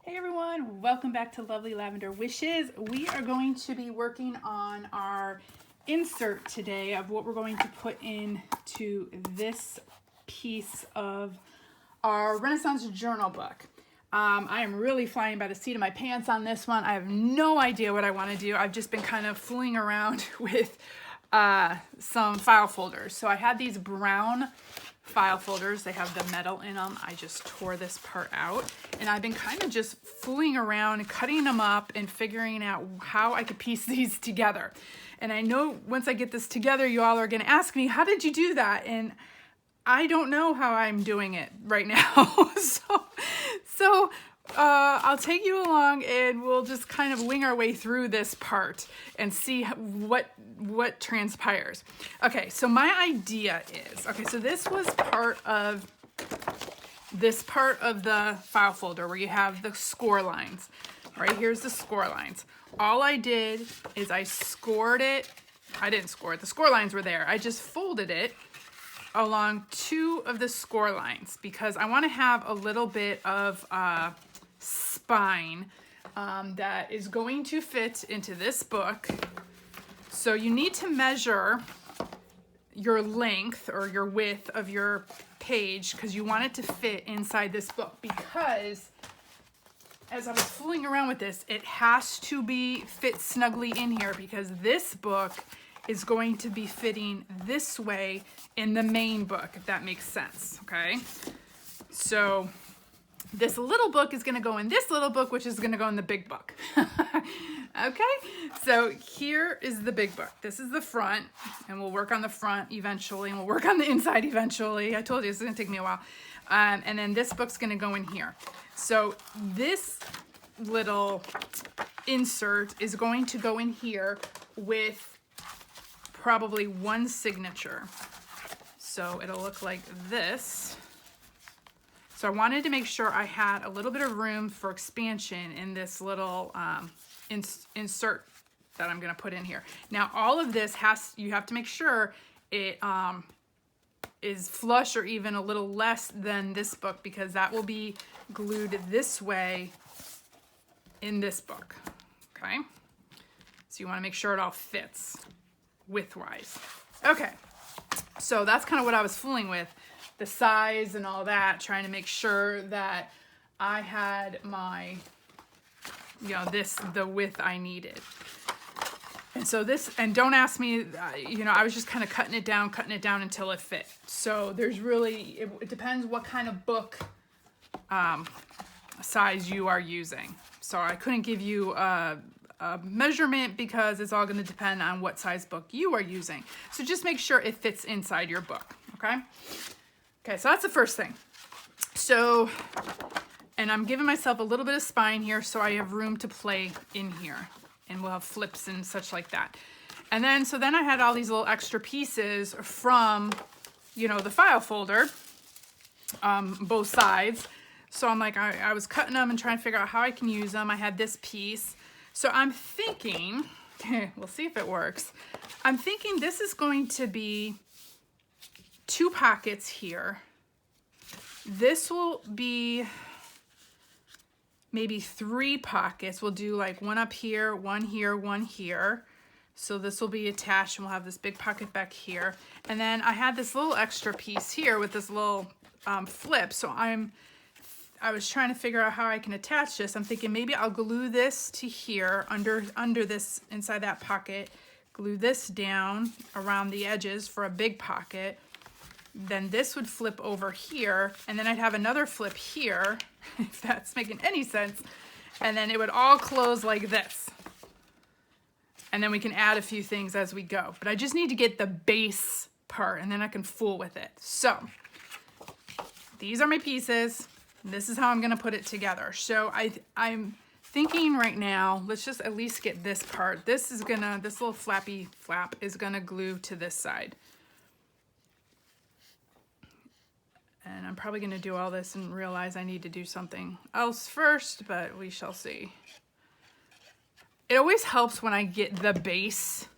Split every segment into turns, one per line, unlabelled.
Hey everyone, welcome back to Lovely Lavender Wishes. We are going to be working on our insert today of what we're going to put into this piece of our Renaissance journal book. I am really flying by the seat of my pants on this one. I have no idea what I want to do. I've just been kind of fooling around with some file folders. So I had these brown file folders. They have the metal in them. I just tore this part out and I've been kind of just fooling around, cutting them up and figuring out how I could piece these together. And I know once I get this together, you all are going to ask me, how did you do that? And I don't know how I'm doing it right now. So I'll take you along and we'll just kind of wing our way through this part and see what transpires. Okay, so my idea is, so this was part of the file folder where you have the score lines. Right here's the score lines. All I did is I scored it. I didn't score it. The score lines were there. I just folded it along two of the score lines because I want to have a little bit of spine that is going to fit into this book. So you need to measure your length or your width of your page because you want it to fit inside this book, because as I was fooling around with this, it has to fit snugly in here because this book is going to be fitting this way in the main book, if that makes sense, okay? So this little book is gonna go in this little book, which is gonna go in the big book. Okay, so here is the big book. This is the front, and we'll work on the front eventually, and we'll work on the inside eventually. I told you this is gonna take me a while. And then this book's gonna go in here. So this little insert is going to go in here with probably one signature. So it'll look like this. So I wanted to make sure I had a little bit of room for expansion in this little insert that I'm going to put in here. Now all of this you have to make sure it is flush or even a little less than this book, because that will be glued this way in this book. Okay, so you want to make sure it all fits widthwise. Okay, so that's kind of what I was fooling with, the size and all that, trying to make sure that I had my, the width I needed. And so and don't ask me, I was just kind of cutting it down until it fit. So there's really, it depends what kind of book size you are using. So I couldn't give you a measurement because it's all going to depend on what size book you are using. So just make sure it fits inside your book, okay? Okay, so that's the first thing. So, and I'm giving myself a little bit of spine here so I have room to play in here, and we'll have flips and such like that. And then, so then I had all these little extra pieces from, the file folder, both sides. So I'm like, I was cutting them and trying to figure out how I can use them. I had this piece. So I'm thinking, we'll see if it works. I'm thinking this is going to be two pockets here. This will be maybe three pockets. We'll do like one up here, one here, one here. So this will be attached and we'll have this big pocket back here. And then I had this little extra piece here with this little flip. So I was trying to figure out how I can attach this. I'm thinking maybe I'll glue this to here under this, inside that pocket, glue this down around the edges for a big pocket. Then this would flip over here, and then I'd have another flip here, if that's making any sense. And then it would all close like this. And then we can add a few things as we go. But I just need to get the base part, and then I can fool with it. So these are my pieces. This is how I'm gonna put it together. So I'm thinking right now, let's just at least get this part. This little flappy flap is gonna glue to this side. And I'm probably gonna do all this and realize I need to do something else first, but we shall see. It always helps when I get the base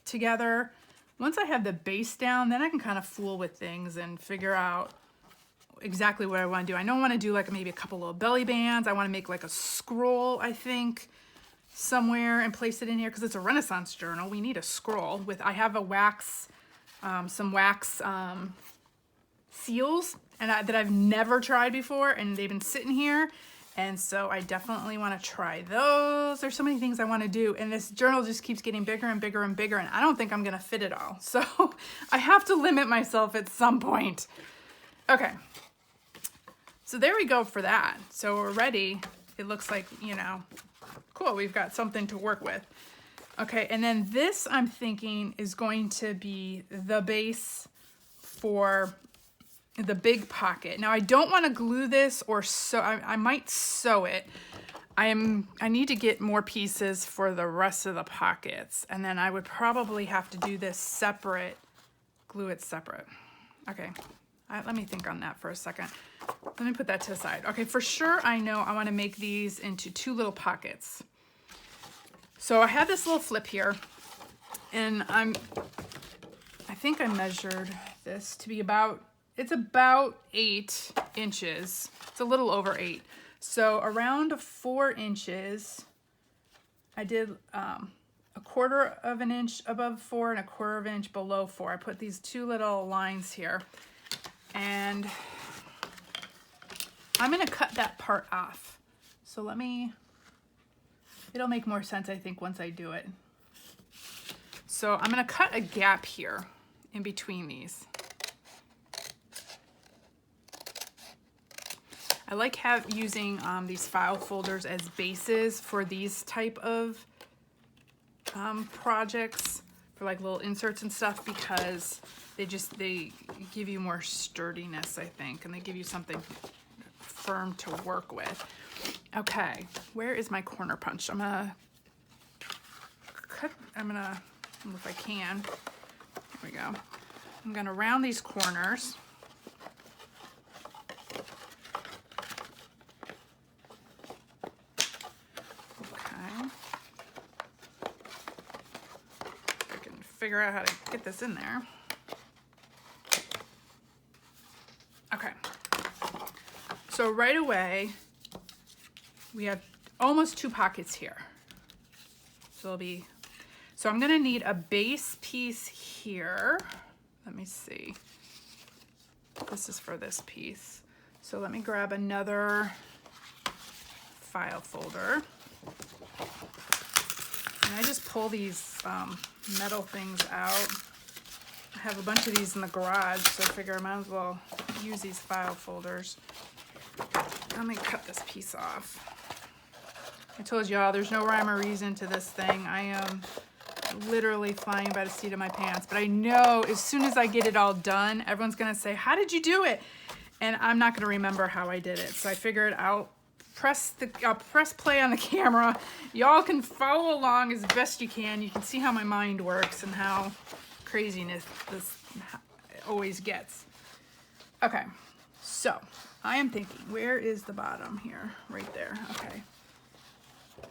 together. Once I have the base down, then I can kind of fool with things and figure out exactly what I want to do. I know I want to do like maybe a couple little belly bands. I want to make like a scroll, I think, somewhere and place it in here because it's a Renaissance journal. We need a scroll with, I have a wax, some wax seals and that I've never tried before, and they've been sitting here. And so I definitely want to try those. There's so many things I want to do, and this journal just keeps getting bigger and bigger and bigger, and I don't think I'm going to fit it all. So I have to limit myself at some point. Okay. So there we go for that. So we're ready. It looks like, you know, cool. We've got something to work with. Okay. And then this, I'm thinking, is going to be the base for the big pocket. Now I don't want to glue this or sew. I might sew it. I need to get more pieces for the rest of the pockets, and then I would probably have to do this separate, glue it separate. Okay, let me think on that for a second. Let me put that to the side. Okay, for sure I know I want to make these into 2 little pockets. So I have this little flip here, and I think I measured this to be about, it's about 8 inches. It's a little over 8. So around 4 inches, I did a 1/4 of an inch above 4 and a 1/4 of an inch below 4. I put these 2 little lines here, and I'm gonna cut that part off. So it'll make more sense, I think, once I do it. So I'm gonna cut a gap here in between these. I like using these file folders as bases for these type of projects, for like little inserts and stuff, because they give you more sturdiness, I think, and they give you something firm to work with. Okay, where is my corner punch? I'm gonna if I can, here we go. I'm gonna round these corners. Figure out how to get this in there. Okay, so right away we have almost 2 pockets here. So I'm gonna need a base piece here. Let me see. This is for this piece. So let me grab another file folder. And I just pull these metal things out. I have a bunch of these in the garage, so I figure I might as well use these file folders. Let me cut this piece off. I told y'all there's no rhyme or reason to this thing. I am literally flying by the seat of my pants, but I know as soon as I get it all done, everyone's gonna say, how did you do it? And I'm not gonna remember how I did it. So I figured I'll press play on the camera. Y'all can follow along as best you can. You can see how my mind works and how craziness this always gets. Okay, so I am thinking, where is the bottom here? Right there, okay.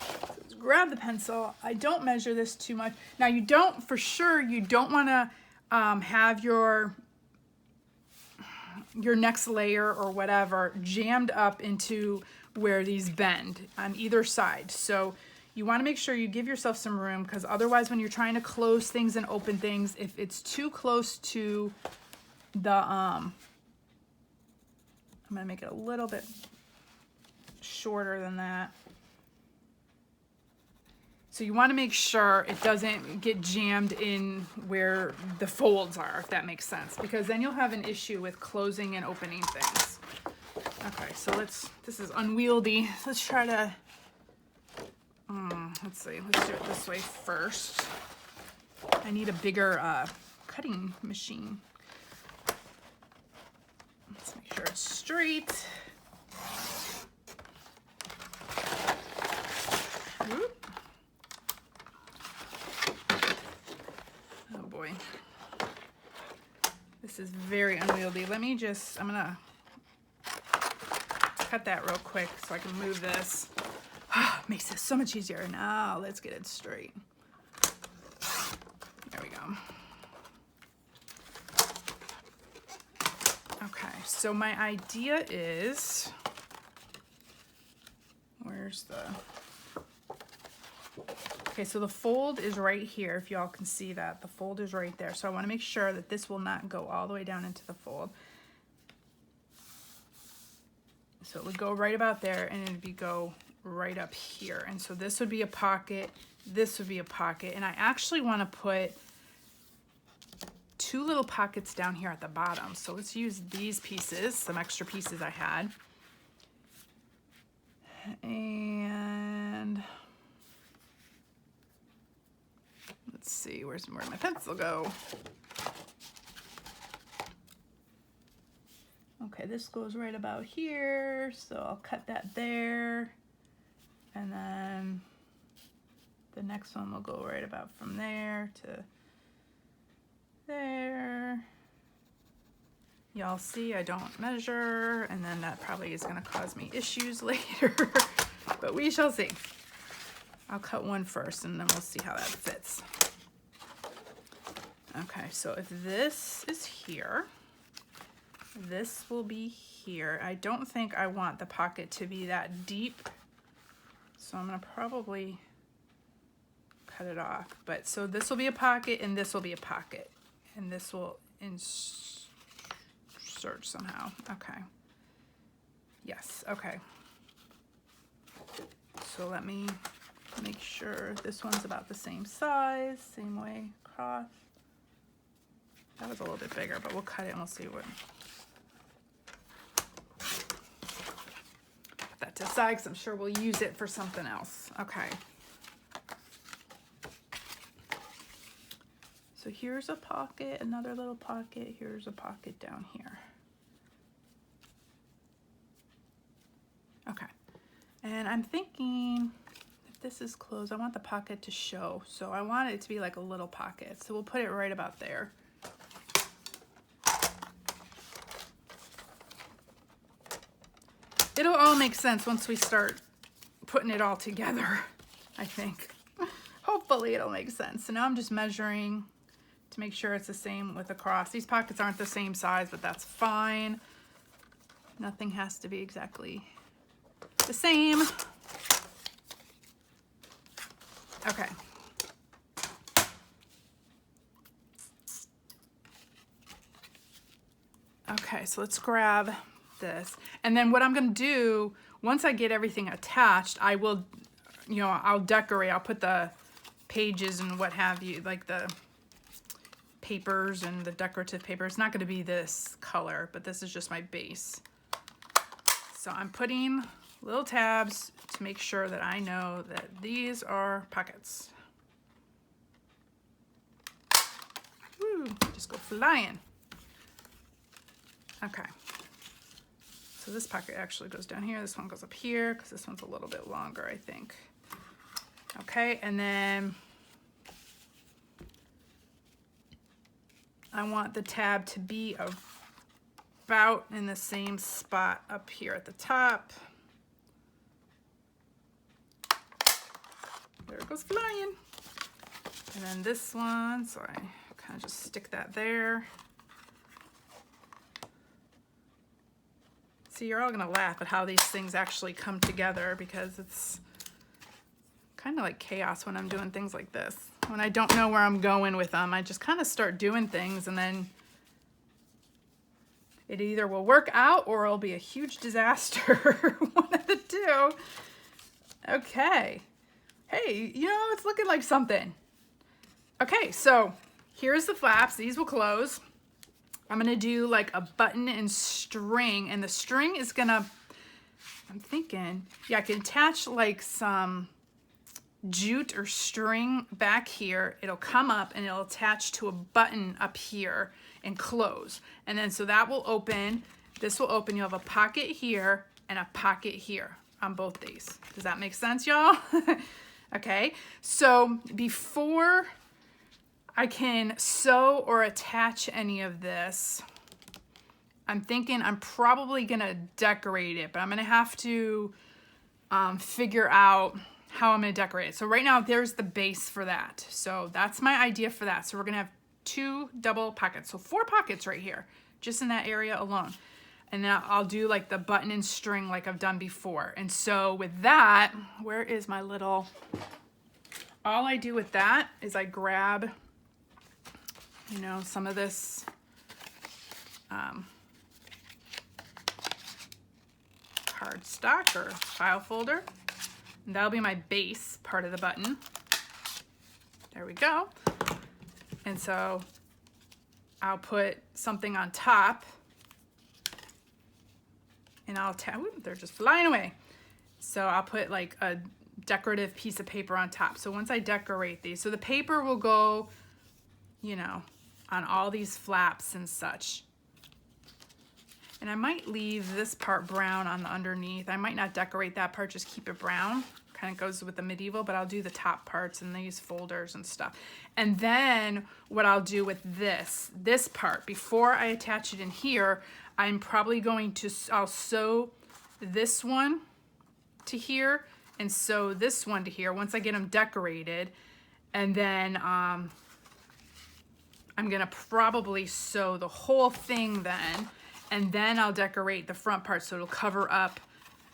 So let's grab the pencil. I don't measure this too much. Now you don't wanna have your next layer or whatever jammed up into where these bend on either side. So you want to make sure you give yourself some room, because otherwise when you're trying to close things and open things, if it's too close to the I'm going to make it a little bit shorter than that. So you want to make sure it doesn't get jammed in where the folds are, if that makes sense, because then you'll have an issue with closing and opening things. Okay, so this is unwieldy. Let's try to, let's see, let's do it this way first. I need a bigger cutting machine. Let's make sure it's straight. Whoop. Oh boy. This is very unwieldy. I'm gonna cut that real quick so I can move this. Makes this so much easier. Now let's get it straight. There we go. Okay. so my idea is, where's the, okay, so the fold is right here, if y'all can see that. The fold is right there. So I want to make sure that this will not go all the way down into the fold. So it would go right about there, and it would go right up here. And so this would be a pocket, this would be a pocket, and I actually want to put 2 little pockets down here at the bottom. So let's use these pieces, some extra pieces I had. And let's see, where my pencil go? Okay, this goes right about here, so I'll cut that there. And then the next one will go right about from there to there. Y'all see I don't measure, and then that probably is gonna cause me issues later, but we shall see. I'll cut one first and then we'll see how that fits. Okay, so if this is here, this will be here. I don't think I want the pocket to be that deep, so I'm gonna probably cut it off. But so this will be a pocket and this will be a pocket, and this will insert somehow. Okay. Yes, okay. So let me make sure this one's about the same size, same way across. That was a little bit bigger, but we'll cut it and we'll see what. Put that to the side because I'm sure we'll use it for something else. Okay. So here's a pocket, another little pocket, here's a pocket down here. Okay, and I'm thinking if this is closed, I want the pocket to show. So I want it to be like a little pocket. So we'll put it right about there. It'll all make sense once we start putting it all together, I think. Hopefully it'll make sense. So now I'm just measuring to make sure it's the same with across. These pockets aren't the same size, but that's fine. Nothing has to be exactly the same. Okay. Okay, so let's grab this. And then what I'm gonna do, once I get everything attached, I will, you know, I'll decorate. I'll put the pages and what have you, like the papers and the decorative paper. It's not gonna be this color, but this is just my base. So I'm putting little tabs to make sure that I know that these are pockets. Woo, just go flying. Okay. So this pocket actually goes down here. This one goes up here because this one's a little bit longer, I think. Okay, and then I want the tab to be about in the same spot up here at the top. There it goes flying. And then this one, so I kind of just stick that there. See, you're all gonna laugh at how these things actually come together because it's kind of like chaos when I'm doing things like this. When I don't know where I'm going with them, I just kind of start doing things and then it either will work out or it'll be a huge disaster. One of the two. Okay. Hey, you know, it's looking like something. Okay, so here's the flaps. These will close. I'm gonna do like a button and string, and the string is gonna, I'm thinking, yeah, I can attach like some jute or string back here. It'll come up and it'll attach to a button up here and close. And then so that will open, this will open. You'll have a pocket here and a pocket here on both these. Does that make sense, y'all? Okay, so before I can sew or attach any of this, I'm thinking I'm probably gonna decorate it, but I'm gonna have to figure out how I'm gonna decorate it. So right now there's the base for that. So that's my idea for that. So we're gonna have 2 double pockets. So 4 pockets right here, just in that area alone. And then I'll do like the button and string like I've done before. And so with that, where is my little, all I do with that is I grab, you know, some of this cardstock or file folder. And that'll be my base part of the button. There we go. And so I'll put something on top, and they're just flying away. So I'll put like a decorative piece of paper on top. So once I decorate these, so the paper will go, you know, on all these flaps and such. And I might leave this part brown on the underneath. I might not decorate that part, just keep it brown. Kind of goes with the medieval, but I'll do the top parts and these folders and stuff. And then what I'll do with this part, before I attach it in here, I'm probably going to, I'll sew this one to here and sew this one to here once I get them decorated. And then I'm gonna probably sew the whole thing then, and then I'll decorate the front part so it'll cover up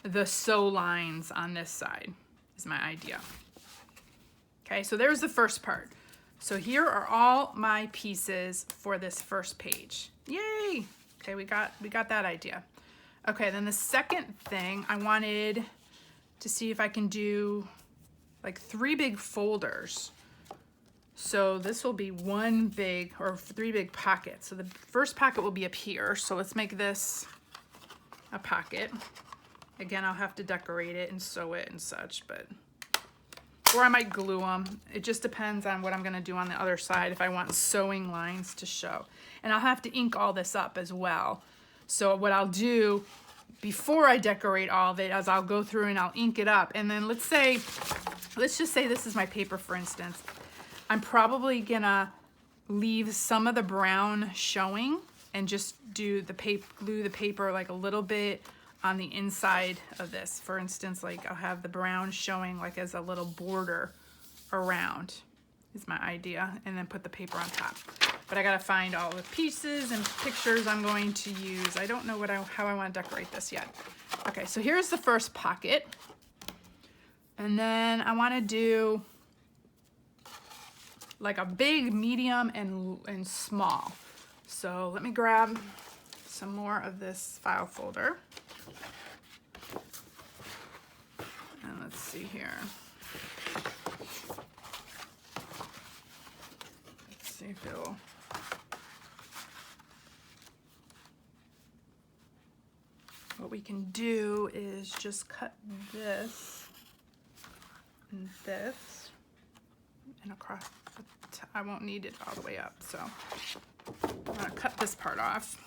the sew lines on this side, is my idea. Okay, so there's the first part. So here are all my pieces for this first page. Yay! Okay, we got that idea. Okay, then the second thing, I wanted to see if I can do like 3 big folders. So this will be 1 big, or 3 big pockets. So the first pocket will be up here. So let's make this a pocket. Again, I'll have to decorate it and sew it and such, or I might glue them. It just depends on what I'm gonna do on the other side if I want sewing lines to show. And I'll have to ink all this up as well. So what I'll do before I decorate all of it is I'll go through and I'll ink it up. And then let's just say this is my paper, for instance. I'm probably gonna leave some of the brown showing and just do the glue the paper like a little bit on the inside of this. For instance, like I'll have the brown showing like as a little border around, is my idea, and then put the paper on top. But I gotta find all the pieces and pictures I'm going to use. I don't know how I want to decorate this yet. Okay, so here's the first pocket. And then I want to do like a big, medium, and small. So let me grab some more of this file folder. And let's see here. Let's see if it'll... What we can do is just cut this and this and across. I won't need it all the way up, so I'm gonna cut this part off.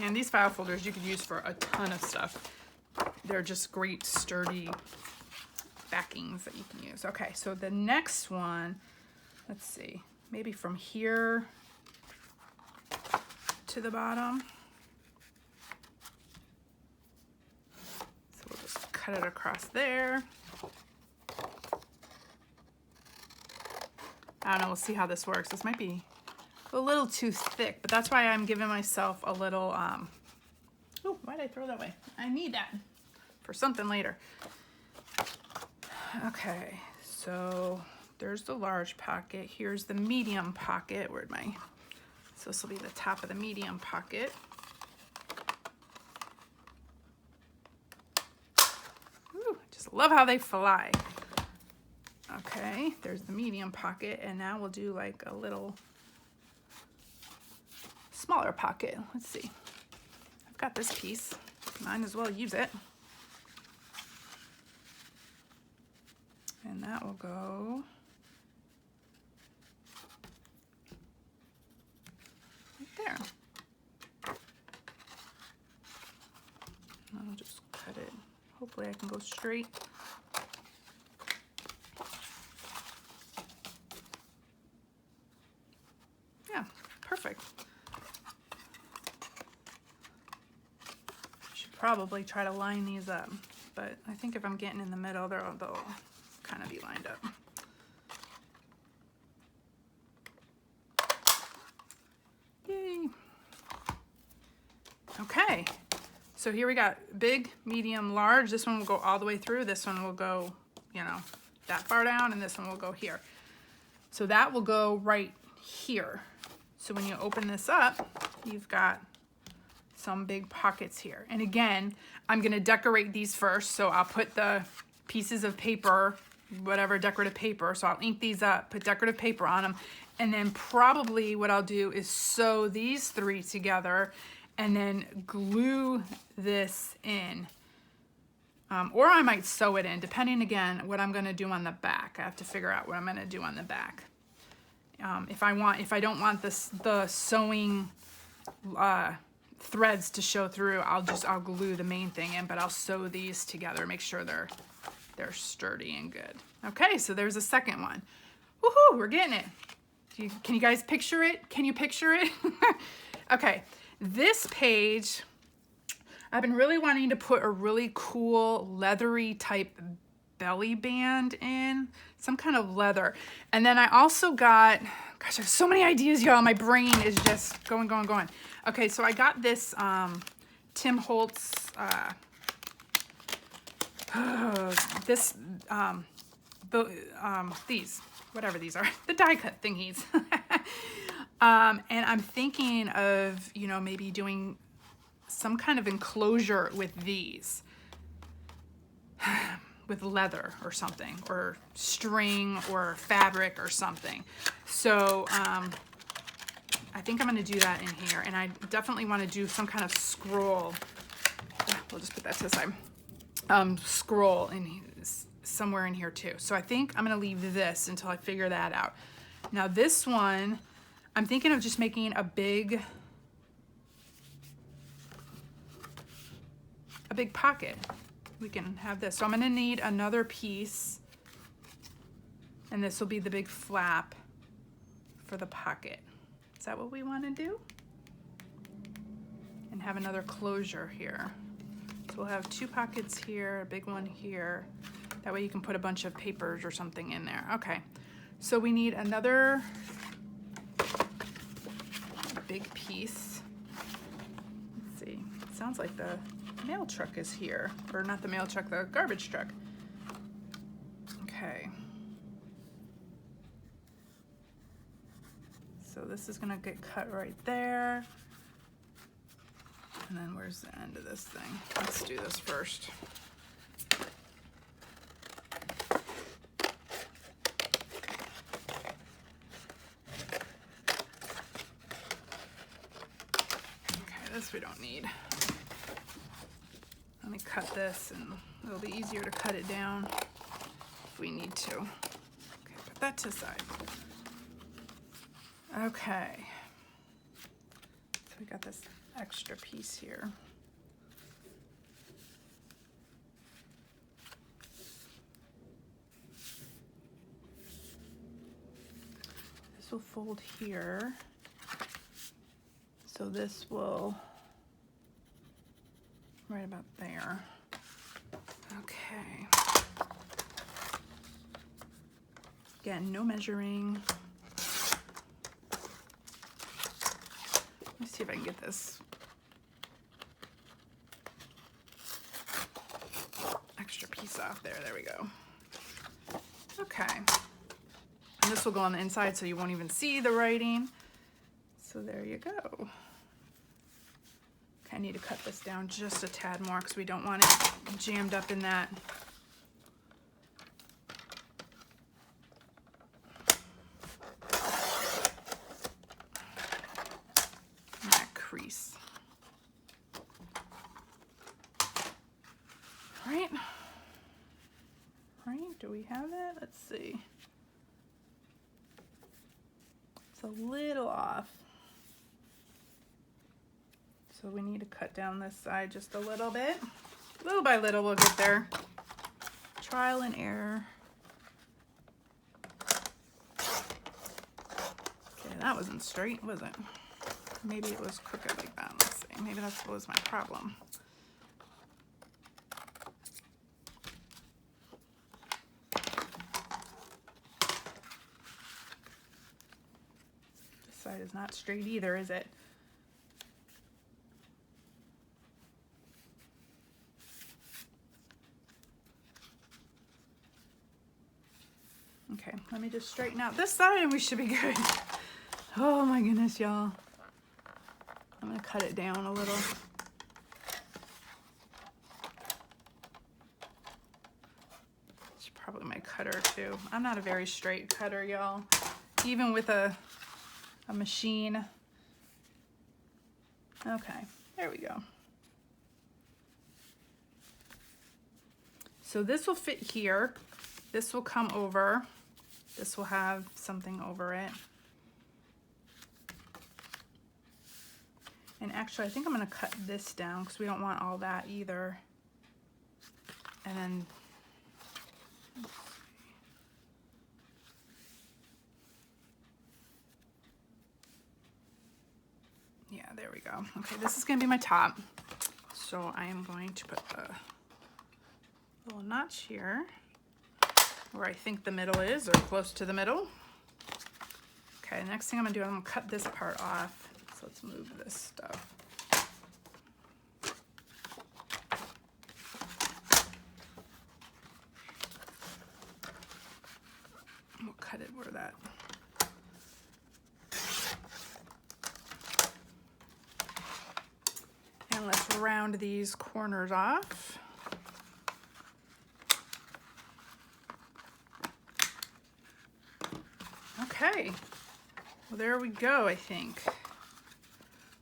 And these file folders you could use for a ton of stuff. They're just great sturdy backings that you can use. Okay, so the next one, let's see, maybe from here to the bottom. So we'll just cut it across there. I don't know, we'll see how this works. This might be a little too thick, but that's why I'm giving myself a little, oh, why did I throw that away? I need that for something later. Okay, so there's the large pocket. Here's the medium pocket. So this will be the top of the medium pocket. Ooh, just love how they fly. Okay, there's the medium pocket, and now we'll do like a little smaller pocket. Let's see. I've got this piece. Might as well use it. And that will go right there. I'll just cut it. Hopefully I can go straight. perfect. Should probably try to line these up, but I think if I'm getting in the middle, they'll kind of be lined up. Yay. Okay, so here we got big, medium, large. This one will go all the way through. This one will go, you know, that far down, and this one will go here. So that will go right here. So when you open this up, you've got some big pockets here. And again, I'm gonna decorate these first. So I'll put the pieces of paper, whatever decorative paper. So I'll ink these up, put decorative paper on them. And then probably what I'll do is sew these three together and then glue this in. Or I might sew it in, depending again what I'm gonna do on the back. I have to figure out what I'm gonna do on the back. If I don't want the sewing threads to show through, I'll glue the main thing in, but I'll sew these together, make sure they're sturdy and good. Okay, so there's a second one. Woohoo, we're getting it. Can you guys picture it? Can you picture it? Okay, this page, I've been really wanting to put a really cool leathery type belly band in, some kind of leather. And then I also got, gosh, I have so many ideas, y'all. My brain is just going. Okay, so I got this Tim Holtz, these, whatever these are, the die cut thingies. And I'm thinking of, you know, maybe doing some kind of enclosure with these, with leather or something, or string or fabric or something. So I think I'm gonna do that in here, and I definitely wanna do some kind of scroll. We'll just put that to the side. Scroll in somewhere in here too. So I think I'm gonna leave this until I figure that out. Now this one, I'm thinking of just making a big pocket. We can have this. So I'm gonna need another piece, and this will be the big flap for the pocket. Is that what we wanna do? And have another closure here. So we'll have two pockets here, a big one here. That way you can put a bunch of papers or something in there. Okay, so we need another big piece. Let's see, it sounds like the mail truck is here, or not the mail truck, the garbage truck. Okay. So this is gonna get cut right there. And then where's the end of this thing? Let's do this first. Okay, this we don't need. Let me cut this, and it'll be easier to cut it down if we need to. Okay, put that to the side. Okay, so we got this extra piece here. This will fold here, so this will right about there. Okay. Again, no measuring. Let's see if I can get this extra piece off there. There we go. Okay. And this will go on the inside so you won't even see the writing. So there you go. Okay, I need to cut this down just a tad more because we don't want it jammed up in that. Crease. Right, do we have it? Let's see. It's a little off. So we need to cut down this side just a little bit. Little by little we'll get there. Trial and error. Okay, that wasn't straight, was it? Maybe it was crooked like that. Let's see. Maybe that was my problem. This side is not straight either, is it? Okay, let me just straighten out this side and we should be good. Oh my goodness, y'all. I'm gonna cut it down a little. It's probably my cutter too. I'm not a very straight cutter, y'all. Even with a machine. Okay, there we go. So this will fit here. This will come over. This will have something over it. And actually, I think I'm gonna cut this down because we don't want all that either. And then, yeah, there we go. Okay, this is gonna be my top. So I am going to put the little notch here where I think the middle is, or close to the middle. Okay, next thing I'm gonna do, I'm gonna cut this part off. So let's move this stuff. We'll cut it where that. And let's round these corners off. Okay, well there we go, I think.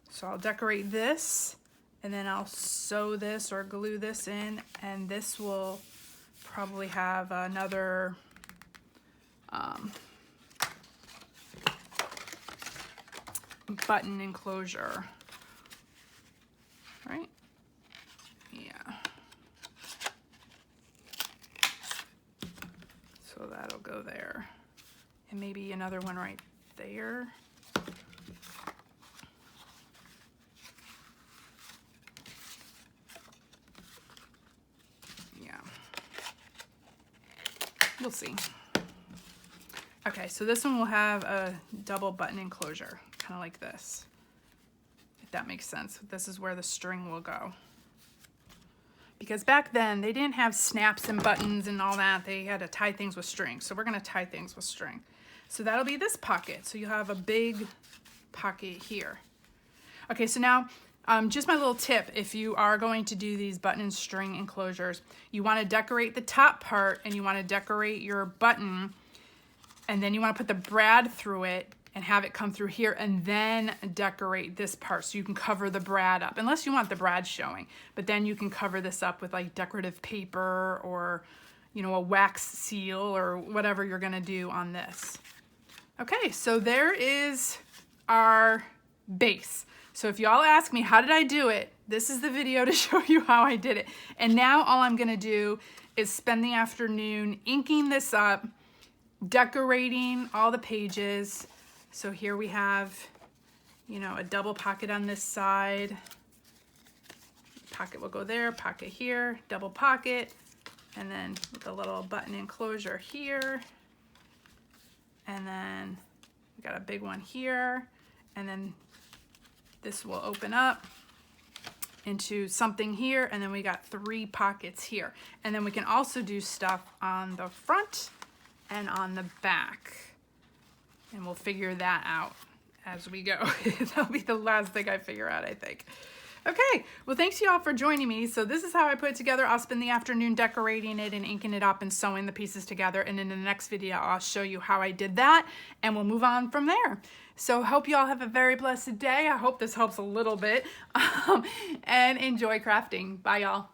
So I'll decorate this and then I'll sew this or glue this in, and this will probably have another button enclosure, right? Yeah. So that'll go there. And maybe another one right there. Yeah. You'll see. Okay, so this one will have a double button enclosure, kind of like this, if that makes sense. This is where the string will go. Because back then, they didn't have snaps and buttons and all that. They had to tie things with string. So we're gonna tie things with string. So that'll be this pocket. So you'll have a big pocket here. Okay, so now, just my little tip, if you are going to do these button and string enclosures, you wanna decorate the top part and you wanna decorate your button, and then you wanna put the brad through it and have it come through here, and then decorate this part so you can cover the brad up, unless you want the brad showing. But then you can cover this up with like decorative paper or, you know, a wax seal or whatever you're gonna do on this. Okay, so there is our base. So if y'all ask me, how did I do it? This is the video to show you how I did it. And now all I'm gonna do is spend the afternoon inking this up, decorating all the pages. So here we have, you know, a double pocket on this side. Pocket will go there, pocket here, double pocket, and then with a little button enclosure here. And then we got a big one here, and then this will open up into something here, and then we got 3 pockets here. And then we can also do stuff on the front and on the back. And we'll figure that out as we go. That'll be the last thing I figure out, I think. Okay, well thanks y'all for joining me. So this is how I put it together. I'll spend the afternoon decorating it and inking it up and sewing the pieces together. And in the next video, I'll show you how I did that, and we'll move on from there. So hope y'all have a very blessed day. I hope this helps a little bit. And enjoy crafting. Bye y'all.